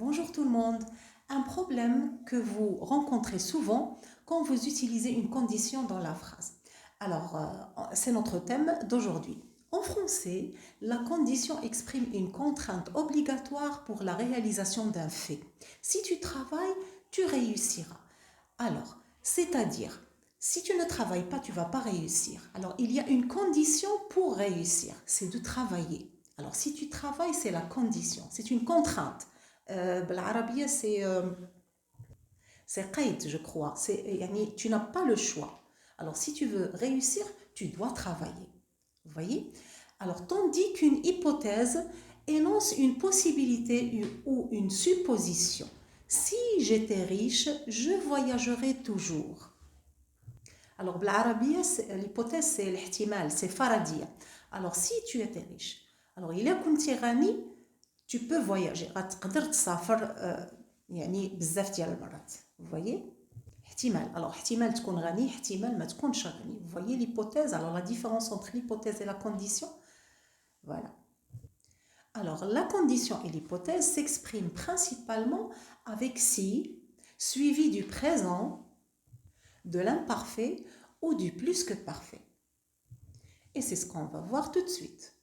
Bonjour tout le monde. Un problème que vous rencontrez souvent quand vous utilisez une condition dans la phrase. C'est notre thème d'aujourd'hui. En français, la condition exprime une contrainte obligatoire pour la réalisation d'un fait. Si tu travailles, tu réussiras. C'est-à-dire, si tu ne travailles pas, tu ne vas pas réussir. Alors, il y a une condition pour réussir, c'est de travailler. Alors, si tu travailles, c'est la condition, c'est une contrainte. بالعربية c'est قيد, je crois. يعني, tu n'as pas le choix. Alors, si tu veux réussir, tu dois travailler. Vous voyez? Alors, tandis qu'une hypothèse énonce une possibilité ou une supposition. Si j'étais riche, je voyagerais toujours. Alors, بالعربية, l'hypothèse, c'est الاحتمال, c'est فرضية. Alors, si tu étais riche, alors, إلا كنتي غني, tu peux voyager. غتقدر تسافر يعني بزاف ديال المرات. Vous voyez? احتمال. Alors, احتمال تكون غني, احتمال ما تكونش غني. Vous voyez l'hypothèse? Alors, la différence entre l'hypothèse et la condition? Voilà. Alors, la condition et l'hypothèse s'expriment principalement avec si, suivi du présent, de l'imparfait ou du plus que parfait. Et c'est ce qu'on va voir tout de suite.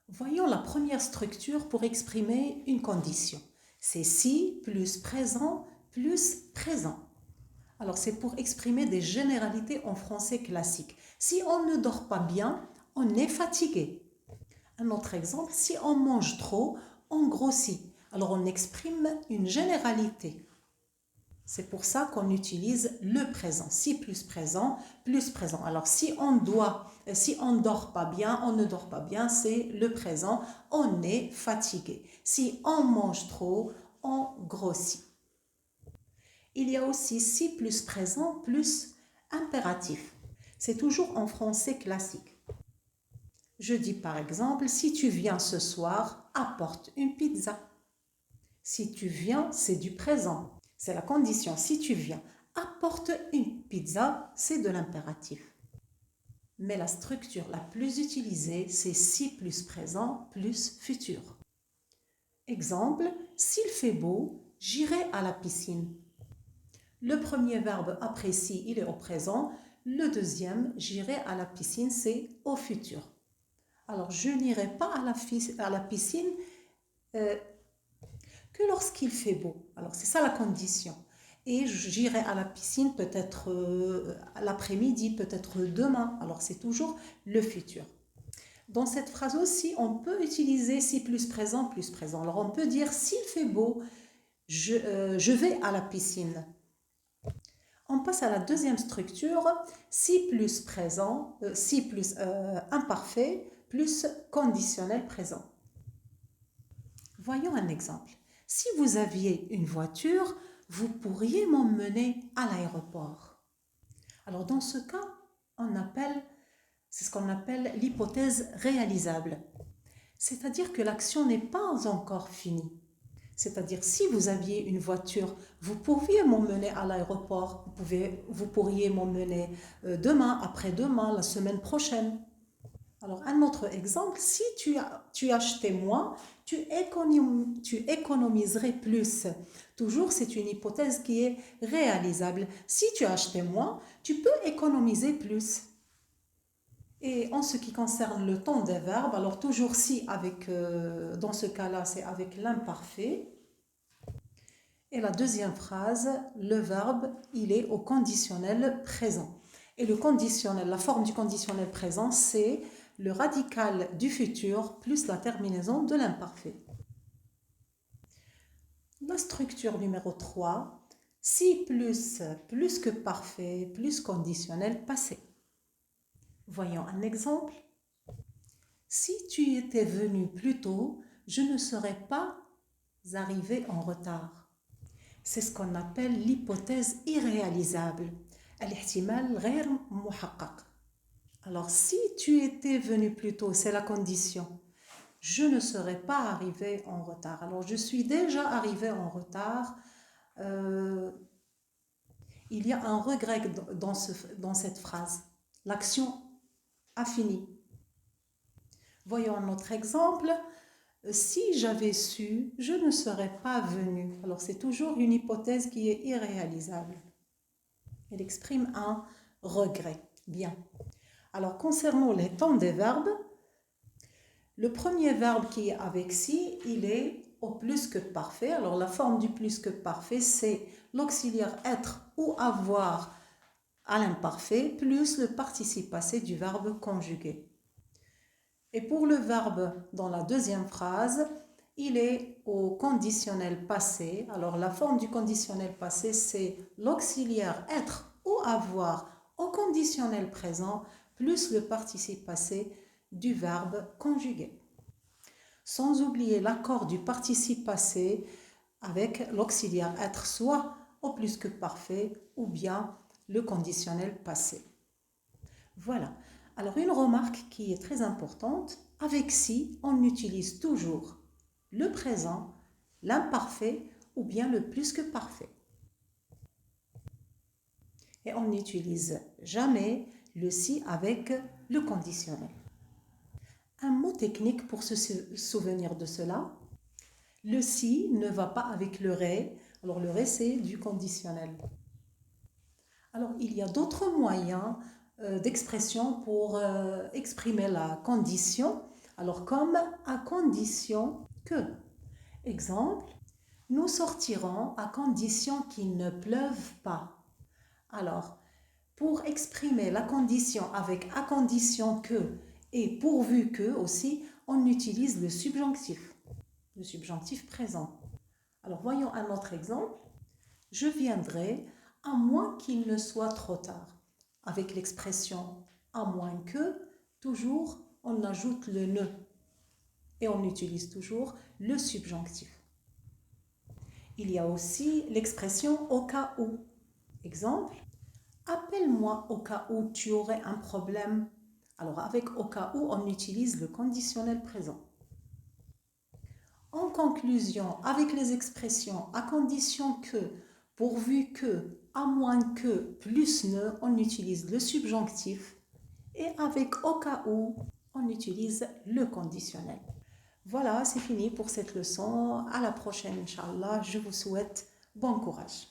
Voyons la première structure pour exprimer une condition. C'est si plus présent plus présent. Alors c'est pour exprimer des généralités en français classique. Si on ne dort pas bien, on est fatigué. Un autre exemple, si on mange trop, on grossit. Alors on exprime une généralité. C'est pour ça qu'on utilise le présent. Si plus présent, plus présent. Alors si on dort pas bien, on ne dort pas bien, c'est le présent. On est fatigué. Si on mange trop, on grossit. Il y a aussi si plus présent plus impératif. C'est toujours en français classique. Je dis par exemple, si tu viens ce soir, apporte une pizza. Si tu viens, c'est du présent. C'est la condition. Si tu viens, apporte une pizza, c'est de l'impératif. Mais la structure la plus utilisée, c'est si plus présent plus futur. Exemple, s'il fait beau, j'irai à la piscine. Le premier verbe après si, il est au présent. Le deuxième, j'irai à la piscine, c'est au futur. Alors, je n'irai pas à la piscine que lorsqu'il fait beau. Alors, c'est ça la condition. Et j'irai à la piscine peut-être à l'après-midi, peut-être demain. Alors, c'est toujours le futur. Dans cette phrase aussi, on peut utiliser si plus présent, plus présent. Alors, on peut dire s'il fait beau, je vais à la piscine. On passe à la deuxième structure, si plus présent, si plus imparfait, plus conditionnel présent. Voyons un exemple. Si vous aviez une voiture, vous pourriez m'emmener à l'aéroport. Alors dans ce cas, c'est ce qu'on appelle l'hypothèse réalisable. C'est-à-dire que l'action n'est pas encore finie. C'est-à-dire, si vous aviez une voiture, vous pourriez m'emmener à l'aéroport, vous pourriez m'emmener demain, après-demain, la semaine prochaine. Alors, un autre exemple, si tu achetais moins, tu économiserais plus. Toujours, c'est une hypothèse qui est réalisable. Si tu achetais moins, tu peux économiser plus. Et en ce qui concerne le temps des verbes, alors toujours si dans ce cas-là, c'est avec l'imparfait. Et la deuxième phrase, le verbe, il est au conditionnel présent. Et la forme du conditionnel présent, c'est le radical du futur plus la terminaison de l'imparfait. La structure numéro 3, si plus que parfait, plus conditionnel passé. Voyons un exemple. Si tu étais venu plus tôt, je ne serais pas arrivé en retard. C'est ce qu'on appelle l'hypothèse irréalisable. الاحتمال غير محقق. Alors, si tu étais venu plus tôt, c'est la condition. Je ne serais pas arrivé en retard. Alors, je suis déjà arrivé en retard. Il y a un regret dans cette phrase. L'action a fini. Voyons un autre exemple. Si j'avais su, je ne serais pas venu. Alors c'est toujours une hypothèse qui est irréalisable. Elle exprime un regret. Bien. Alors concernant les temps des verbes, le premier verbe qui est avec si, il est au plus que parfait. Alors la forme du plus que parfait, c'est l'auxiliaire être ou avoir à l'imparfait plus le participe passé du verbe conjugué. Et pour le verbe dans la deuxième phrase, il est au conditionnel passé. Alors la forme du conditionnel passé, c'est l'auxiliaire être ou avoir au conditionnel présent plus le participe passé du verbe conjugué. Sans oublier l'accord du participe passé avec l'auxiliaire être soit au plus que parfait ou bien le conditionnel passé. Voilà. Alors une remarque qui est très importante, avec si, on utilise toujours le présent, l'imparfait ou bien le plus que parfait. Et on n'utilise jamais le si avec le conditionnel. Un mot technique pour se souvenir de cela, le si ne va pas avec le ré. Alors le ré, c'est du conditionnel. Alors il y a d'autres moyens d'expression pour exprimer la condition. Alors comme à condition que. Exemple, nous sortirons à condition qu'il ne pleuve pas. Alors, pour exprimer la condition avec à condition que et pourvu que aussi, on utilise le subjonctif présent. Alors, voyons un autre exemple. Je viendrai à moins qu'il ne soit trop tard. Avec l'expression à moins que, toujours, on ajoute le ne et on utilise toujours le subjonctif. Il y a aussi l'expression au cas où. Exemple, appelle-moi au cas où tu aurais un problème. Alors avec au cas où, on utilise le conditionnel présent. En conclusion, avec les expressions à condition que, pourvu que, à moins que, plus ne, on utilise le subjonctif. Et avec au cas où, on utilise le conditionnel. Voilà, c'est fini pour cette leçon. À la prochaine, Inch'Allah. Je vous souhaite bon courage.